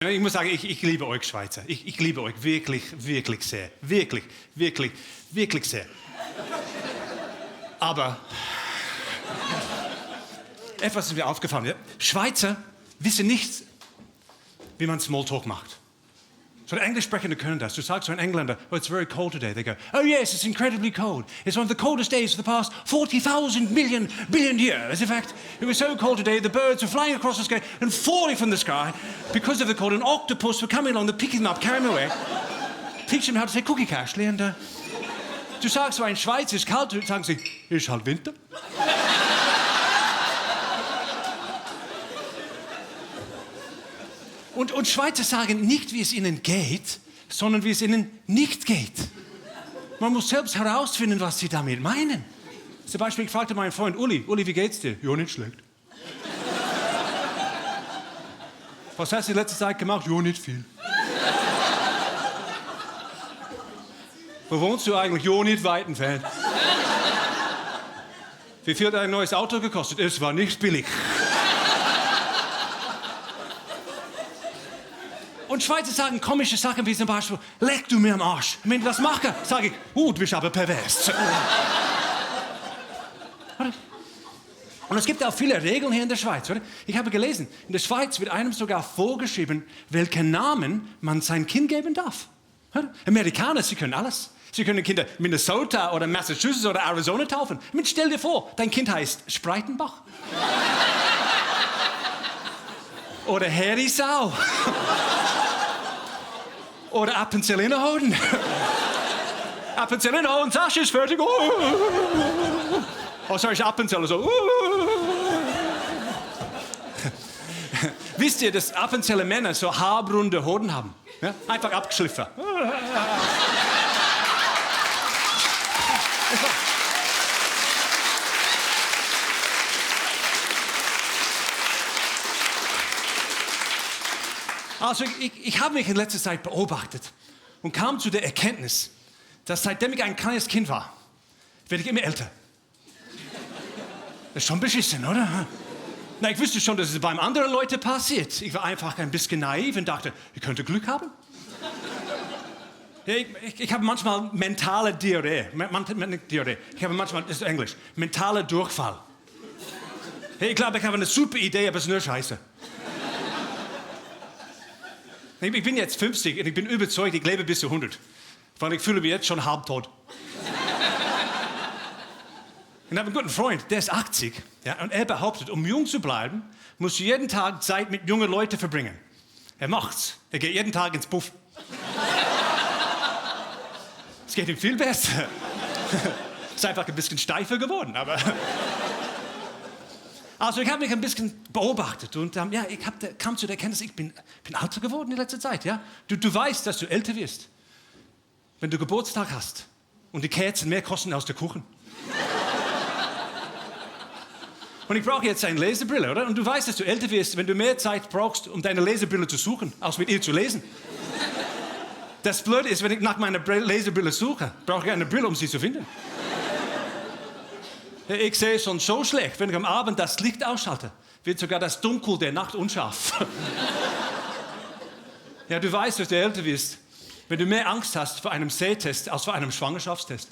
Ich muss sagen, ich liebe euch Schweizer. Ich liebe euch wirklich, wirklich sehr. Wirklich, wirklich, wirklich sehr. Aber etwas ist mir aufgefallen. Ja? Schweizer wissen nicht, wie man Smalltalk macht. So Englischsprechende können das. Du sagst zu einem Engländer, oh, it's very cold today. They go, oh yes, it's incredibly cold. It's one of the coldest days of the past 40,000 billion years. In fact, it was so cold today, the birds were flying across the sky and falling from the sky because of the cold. An octopus were coming along, they're picking them up, carrying them away. Teach them how to say cookie cashly. And du sagst so, ein Schweizer ist kalt, sagen sie, ist halt Winter. Und Schweizer sagen nicht, wie es ihnen geht, sondern wie es ihnen nicht geht. Man muss selbst herausfinden, was sie damit meinen. Zum Beispiel, ich fragte meinen Freund Uli, wie geht's dir? Ja, nicht schlecht. Was hast du in letzter Zeit gemacht? Ja, nicht viel. Wo wohnst du eigentlich? Ja, nicht weit entfernt. Wie viel hat ein neues Auto gekostet? Es war nicht billig. Und Schweizer sagen komische Sachen wie zum Beispiel, leck du mir am Arsch. Wenn ich das mache, sage ich, du bist aber pervers. Und es gibt auch viele Regeln hier in der Schweiz. Oder? Ich habe gelesen, in der Schweiz wird einem sogar vorgeschrieben, welchen Namen man sein Kind geben darf. Oder? Amerikaner, sie können alles. Sie können Kinder Minnesota oder Massachusetts oder Arizona taufen. Stell dir vor, dein Kind heißt Spreitenbach. Oder Herisau. Oder Appenzell Innerrhoden. Appenzell Innerrhoden, Sascha ist fertig. Oh, sorry, Appenzell so. Wisst ihr, dass Appenzeller Männer so haarbrunde Hoden haben? Ja? Einfach abgeschliffen. Also ich habe mich in letzter Zeit beobachtet und kam zu der Erkenntnis, dass seitdem ich ein kleines Kind war, werde ich immer älter. Das ist schon beschissen, oder? Na, ich wusste schon, dass es bei anderen Leuten passiert. Ich war einfach ein bisschen naiv und dachte, ich könnte Glück haben. Ja, ich habe manchmal mentale Diarrhee. Ich habe manchmal, das ist Englisch, mentaler Durchfall. Ich glaube, ich habe eine super Idee, aber es ist nur Scheiße. Ich bin jetzt 50 und ich bin überzeugt, ich lebe bis zu 100. Weil ich fühle mich jetzt schon halbtot. Und ich habe einen guten Freund, der ist 80. Ja, und er behauptet, um jung zu bleiben, musst du jeden Tag Zeit mit jungen Leuten verbringen. Er macht's. Er geht jeden Tag ins Puff. Es geht ihm viel besser. Ist einfach ein bisschen steifer geworden, aber... Also ich habe mich ein bisschen beobachtet und kam zu der Erkenntnis, ich bin älter geworden in letzter Zeit. Ja? Du weißt, dass du älter wirst, wenn du Geburtstag hast und die Kerzen mehr kosten als der Kuchen. Und ich brauche jetzt eine Lesebrille, oder? Und du weißt, dass du älter wirst, wenn du mehr Zeit brauchst, um deine Lesebrille zu suchen, als mit ihr zu lesen. Das Blöde ist, wenn ich nach meiner Lesebrille suche, brauche ich eine Brille, um sie zu finden. Ich sehe schon so schlecht, wenn ich am Abend das Licht ausschalte, wird sogar das Dunkel der Nacht unscharf. Ja, du weißt, dass du älter wirst, wenn du mehr Angst hast vor einem Sehtest als vor einem Schwangerschaftstest.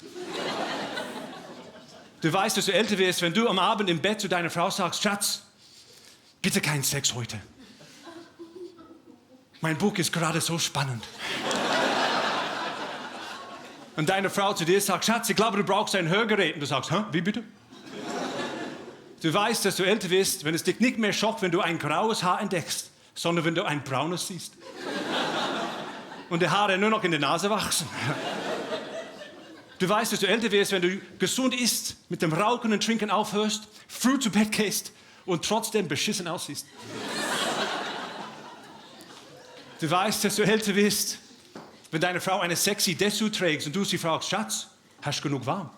Du weißt, dass du älter wirst, wenn du am Abend im Bett zu deiner Frau sagst, Schatz, bitte keinen Sex heute. Mein Buch ist gerade so spannend. Und deine Frau zu dir sagt, Schatz, ich glaube, du brauchst ein Hörgerät. Und du sagst, hä, wie bitte? Du weißt, dass du älter wirst, wenn es dich nicht mehr schockt, wenn du ein graues Haar entdeckst, sondern wenn du ein braunes siehst. Und die Haare nur noch in der Nase wachsen. Du weißt, dass du älter wirst, wenn du gesund isst, mit dem Rauchen und Trinken aufhörst, früh zu Bett gehst und trotzdem beschissen aussiehst. Du weißt, dass du älter wirst, wenn deine Frau eine sexy Dessous trägt und du sie fragst, Schatz, hast du genug warm?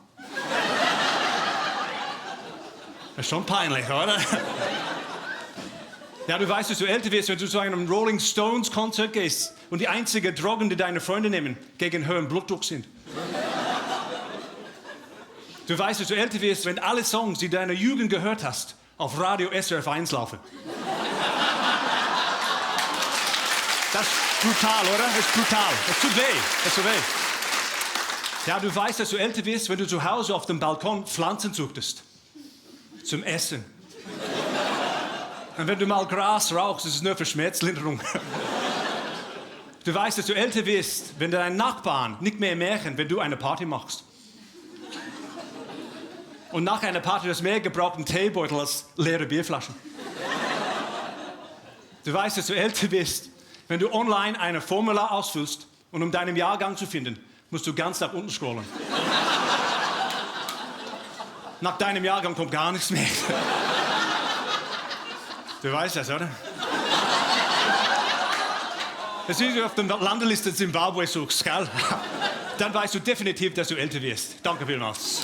Das ist schon peinlich, oder? Ja, du weißt, dass du älter wirst, wenn du zu einem Rolling Stones Konzert gehst und die einzigen Drogen, die deine Freunde nehmen, gegen höheren Blutdruck sind. Du weißt, dass du älter wirst, wenn alle Songs, die du in deiner Jugend gehört hast, auf Radio SRF 1 laufen. Das ist brutal, oder? Das ist brutal. Das tut weh. Das tut weh. Ja, du weißt, dass du älter wirst, wenn du zu Hause auf dem Balkon Pflanzen suchtest. Zum Essen. Und wenn du mal Gras rauchst, ist es nur für Schmerzlinderung. Du weißt, dass du älter wirst, wenn deine Nachbarn nicht mehr Märchen, wenn du eine Party machst. Und nach einer Party hast du mehr gebrauchten Teebeutel als leere Bierflaschen. Du weißt, dass du älter bist, wenn du online eine Formular ausfüllst und um deinen Jahrgang zu finden, musst du ganz nach unten scrollen. Nach deinem Jahrgang kommt gar nichts mehr. Du weißt das, oder? Das ist, wenn du auf der Landeliste Zimbabwe suchst, gell? Dann weißt du definitiv, dass du älter wirst. Danke vielmals.